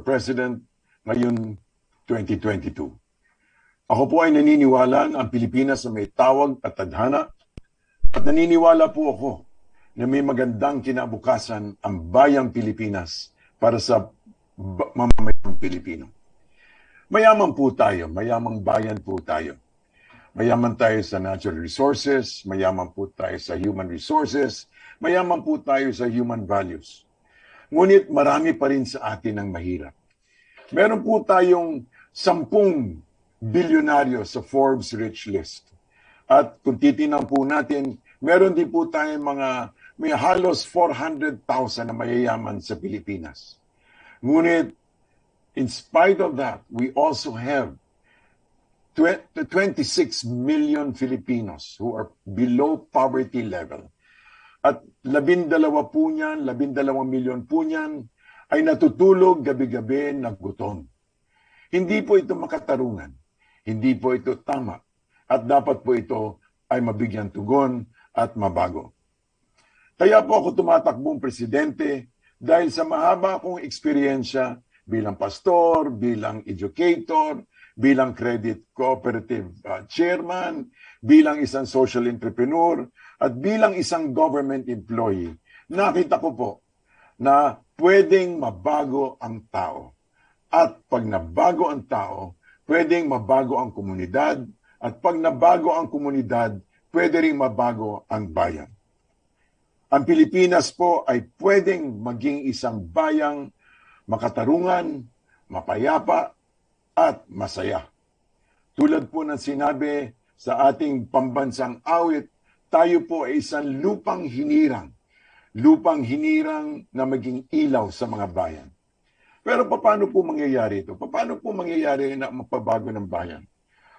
President ngayon 2022. Ako po ay naniniwala ang Pilipinas na may tawag at tadhana at naniniwala po ako na may magandang kinabukasan ang bayang Pilipinas para sa mamamayang Pilipino. Mayaman po tayo, mayamang bayan po tayo. Mayaman tayo sa natural resources, mayaman po tayo sa human resources, mayaman po tayo sa human values. Ngunit marami pa rin sa atin ang mahirap. Meron po tayong 10 bilyonaryo sa Forbes Rich List. At kung titinan po natin, meron din po tayong may halos 400,000 na mayayaman sa Pilipinas. Ngunit, in spite of that, we also have 26 million Filipinos who are below poverty level. At 12 milyon po niyan ay natutulog gabi-gabi na gutom. Hindi po ito makatarungan. Hindi po ito tama. At dapat po ito ay mabigyan tugon at mabago. Kaya po ako tumatakbong presidente dahil sa mahaba akong eksperyensya bilang pastor, bilang educator, bilang credit cooperative chairman, bilang isang social entrepreneur, at bilang isang government employee. Nakita ko po na pwedeng mabago ang tao. At pag nabago ang tao, pwedeng mabago ang komunidad, at pag nabago ang komunidad, pwede ring mabago ang bayan. Ang Pilipinas po ay pwedeng maging isang bayang makatarungan, mapayapa, at masaya. Tulad po ng sinabi sa ating pambansang awit, tayo po ay isang lupang hinirang na maging ilaw sa mga bayan. Pero paano po mangyayari ito? Paano po mangyayari na magpabago ng bayan?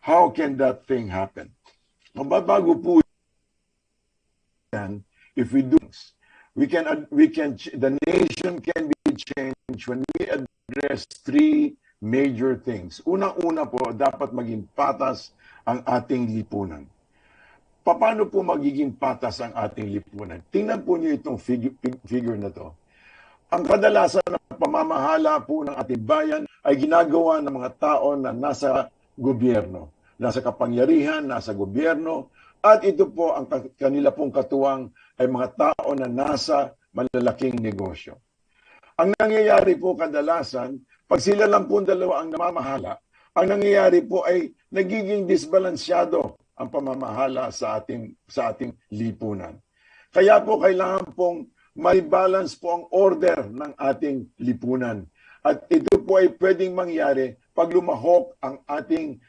How can that thing happen? Mababago po yan if we do this. The nation can be changed when we address 3 major things. Unang-una po, dapat maging patas ang ating lipunan. Paano po magiging patas ang ating lipunan? Tingnan po niyo itong figure na to. Ang kadalasan ng pamamahala po ng ating bayan ay ginagawa ng mga tao na nasa gobyerno, nasa kapangyarihan, nasa gobyerno, at ito po ang kanila pong katuwang ay mga tao na nasa malalaking negosyo. Ang nangyayari po kadalasan, pag sila lang po dalawa ang namamahala, ang nangyayari po ay nagiging disbalansyado ang pamamahala sa ating lipunan. Kaya po kailangan pong may balance po ang order ng ating lipunan. At ito po ay pwedeng mangyari pag lumahok ang ating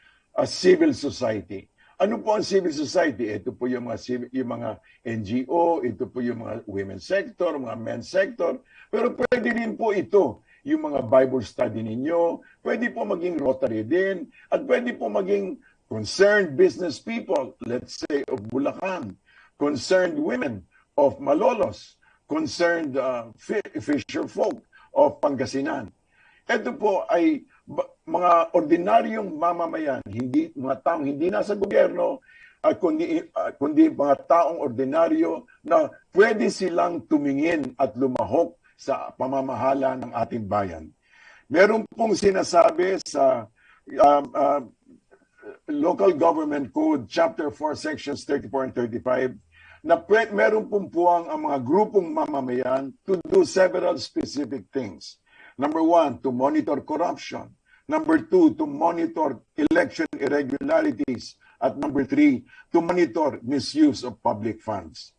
civil society. Ano po ang civil society? Ito po yung mga NGO, ito po yung mga women's sector, mga men's sector. Pero pwede rin po ito, yung mga Bible study ninyo, pwede po maging Rotary din, at pwede po maging concerned business people, let's say of Bulacan, concerned women of Malolos, concerned fisher folk of Pangasinan. Ito po ay mga ordinaryong mamamayan, mga taong hindi nasa gobyerno, kundi mga taong ordinaryo na pwede silang tumingin at lumahok sa pamamahala ng ating bayan. Meron pong sinasabi sa Local Government Code, Chapter 4, Sections 34 and 35, na meron pong puwang ang mga grupong mamamayan to do several specific things. Number 1, to monitor corruption. Number 2, to monitor election irregularities. At number 3, to monitor misuse of public funds.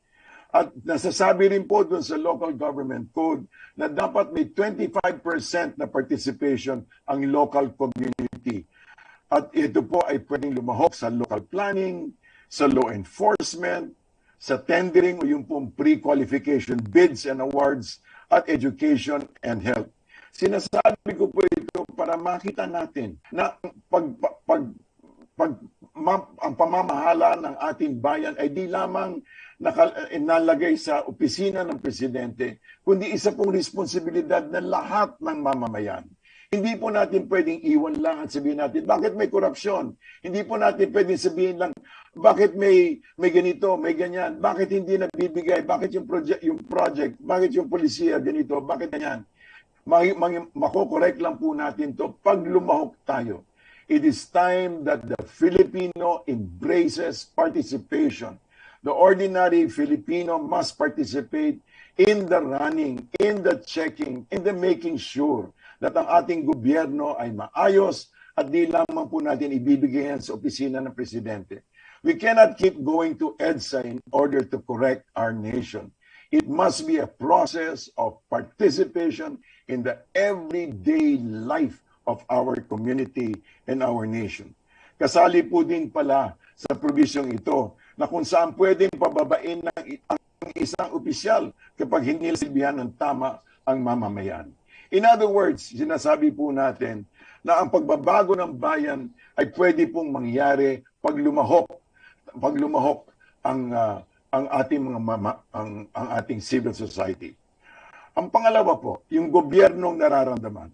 At nasasabi rin po dun sa Local Government Code na dapat may 25% na participation ang local community. At ito po ay pwedeng lumahok sa local planning, sa law enforcement, sa tendering o yung pong pre-qualification bids and awards, at education and health. Sinasabi ko po ito para makita natin na ang pamamahala ng ating bayan ay di lamang nalagay sa opisina ng presidente, kundi isa pong responsibilidad ng lahat ng mamamayan. Hindi po natin pwedeng iwan lang at sabihin natin, bakit may korupsyon? Hindi po natin pwedeng sabihin lang, bakit may ganito, may ganyan? Bakit hindi nabibigay? Bakit yung project, bakit yung polisiya ganito? Bakit ganyan? Makokorek lang po natin to pag lumahok tayo. It is time that the Filipino embraces participation. The ordinary Filipino must participate in the running, in the checking, in the making sure that ang ating gobyerno ay maayos at di lamang po natin ibibigay yan sa opisina ng presidente. We cannot keep going to EDSA in order to correct our nation. It must be a process of participation in the everyday life of our community and our nation. Kasali po din pala sa probisyong ito na kung saan pwedeng pababain ng ang isang opisyal kapag hindi silbihan ng tama ang mamamayan. In other words, sinasabi po natin na ang pagbabago ng bayan ay pwede pong mangyari pag lumahok ang ating ang ating civil society. Ang pangalawa po, yung gobyernong nararamdaman.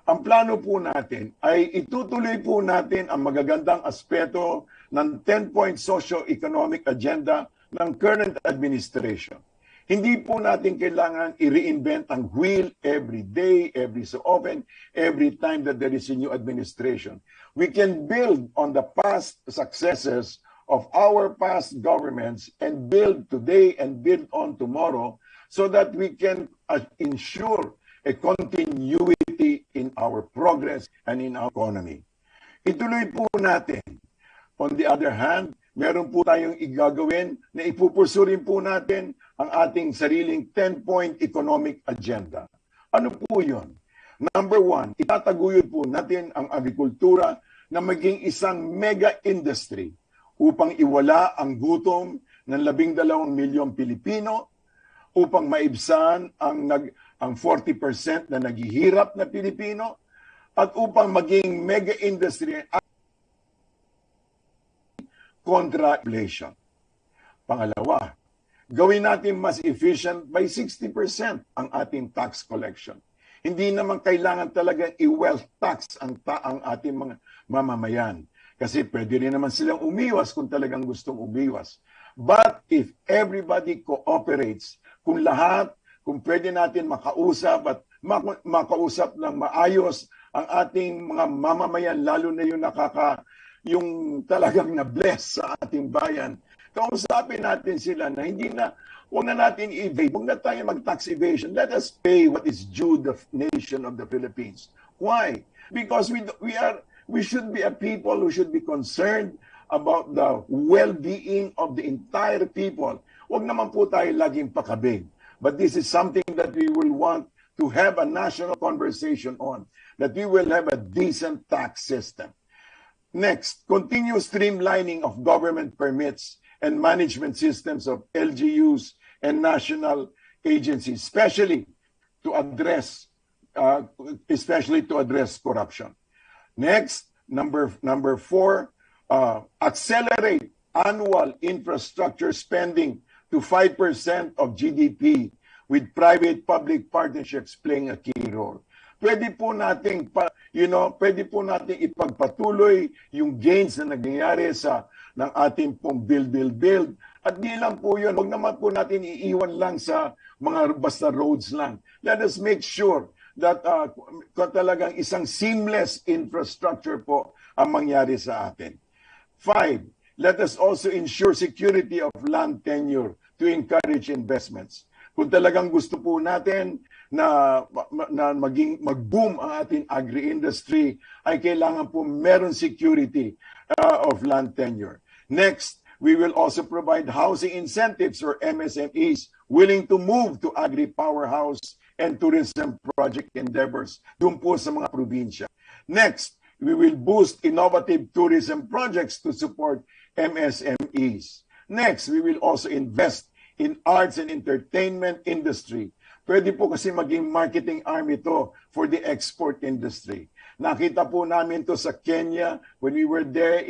Ang plano po natin ay itutuloy po natin ang magagandang aspeto ng 10-point socio-economic agenda ng current administration. Hindi po natin kailangan i-reinvent ang wheel every day, every so often, every time that there is a new administration. We can build on the past successes of our past governments and build today and build on tomorrow so that we can ensure a continuity in our progress and in our economy. Ituloy po natin. On the other hand, meron po tayong igagawin na ipupursurin po natin ang ating sariling 10-point economic agenda. Ano po yun? Number one, itataguyod po natin ang agrikultura na maging isang mega industry upang iwala ang gutom ng 12 milyong Pilipino, upang maibsan ang 40% na naghihirap na Pilipino, at upang maging mega industry kontra inflation. Pangalawa, gawin natin mas efficient by 60% ang ating tax collection. Hindi naman kailangan talaga i-wealth tax ang ating mga mamamayan. Kasi pwede rin naman silang umiwas kung talagang gustong umiwas. But if everybody cooperates, kung pwede natin makausap at makausap ng maayos ang ating mga mamamayan, lalo na yung talagang na-bless sa ating bayan, kausapin natin sila na huwag na natin i-evade, huwag na tayo mag-tax evasion. Let us pay what is due the nation of the Philippines. Why? Because we should be a people who should be concerned about the well-being of the entire people. Huwag naman po tayo laging pakabig. But this is something that we will want to have a national conversation on, that we will have a decent tax system. Next, continue streamlining of government permits and management systems of LGUs and national agencies, especially to address corruption. Next, number four, accelerate annual infrastructure spending to 5% of GDP with private-public partnerships playing a key role. Pwede po nating ipagpatuloy yung gains na nangyayari ng ating pong build. At di lang po yun, huwag naman po natin iiwan lang sa mga basta roads lang. Let us make sure that talagang isang seamless infrastructure po ang mangyari sa atin. 5, let us also ensure security of land tenure to encourage investments. Kung talagang gusto po natin na mag-boom ang ating agri-industry, ay kailangan po meron security of land tenure. Next, we will also provide housing incentives for MSMEs willing to move to agri-powerhouse and tourism project endeavors doon po sa mga probinsya. Next, we will boost innovative tourism projects to support MSMEs. Next, we will also invest in arts and entertainment industry. Pwede po kasi maging marketing arm ito for the export industry. Nakita po namin to sa Kenya when we were there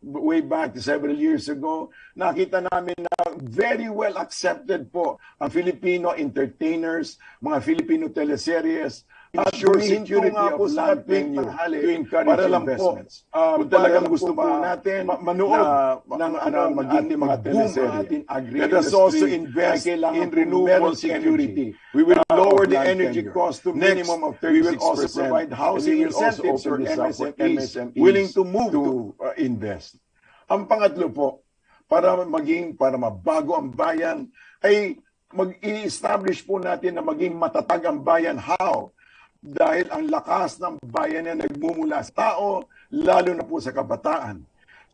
way back several years ago. Nakita namin na very well accepted po ang Filipino entertainers, mga Filipino teleseries, ensure security of land tenure to encourage investments. Kung talagang gusto po natin manood ng ating mga teleserye, let us also invest in renewable security. We will lower the energy cost to minimum of 36%. We will also provide housing incentives for MSMEs willing to move to invest. Ang pangatlo po, para mabago ang bayan, ay mag-i-establish po natin na maging matatag ang bayan. How? Dahil ang lakas ng bayan na nagmumula sa tao, lalo na po sa kabataan.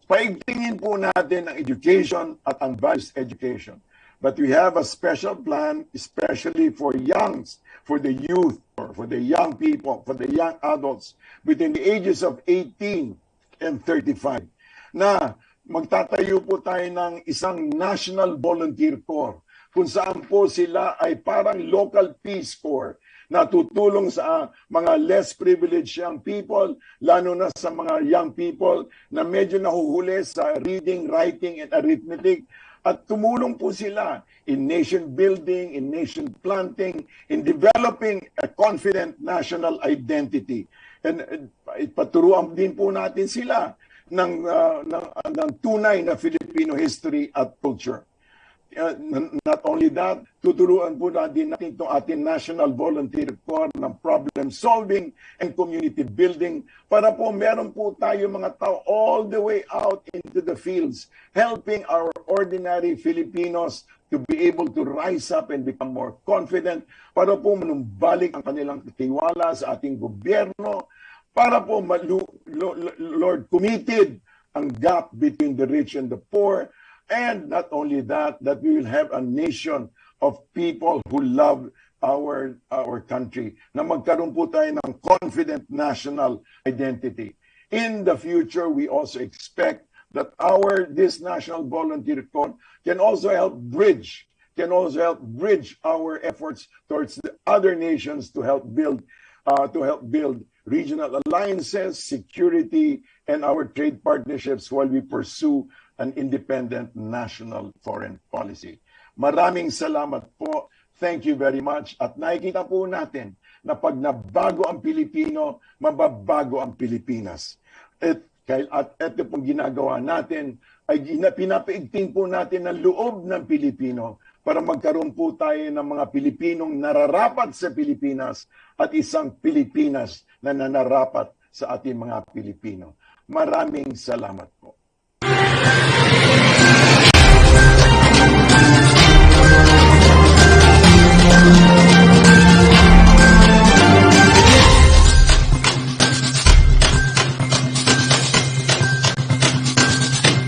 Paigtingin po natin ang education at ang values education. But we have a special plan, especially for the youth, or for the young people, for the young adults between the ages of 18 and 35, na magtatayo po tayo ng isang National Volunteer Corps kung saan po sila ay parang local Peace Corps na tutulong sa mga less privileged young people, lalo na sa mga young people na medyo nahuhuli sa reading, writing, and arithmetic, at tumulong po sila in nation building, in nation planting, in developing a confident national identity. And ipaturuan din po natin sila ng tunay na Filipino history at culture. Not only that, tuturuan po natin itong ating National Volunteer Corps ng problem solving and community building para po meron po tayo mga tao all the way out into the fields, helping our ordinary Filipinos to be able to rise up and become more confident, para po manumbalik ang kanilang tiwala sa ating gobyerno, para po Lord, committed ang gap between the rich and the poor. And not only that, that we will have a nation of people who love our country, na magkaroon po tayo ng confident national identity. In the future, we also expect that this National Volunteer Corps can also help bridge our efforts towards the other nations to help build regional alliances, security, and our trade partnerships while we pursue an independent national foreign policy. Maraming salamat po. Thank you very much. At nakikita po natin na pag nabago ang Pilipino, mababago ang Pilipinas. At ito pong ginagawa natin ay pinapaigting po natin ang loob ng Pilipino para magkaroon po tayo ng mga Pilipinong nararapat sa Pilipinas at isang Pilipinas na nanarapat sa ating mga Pilipino. Maraming salamat.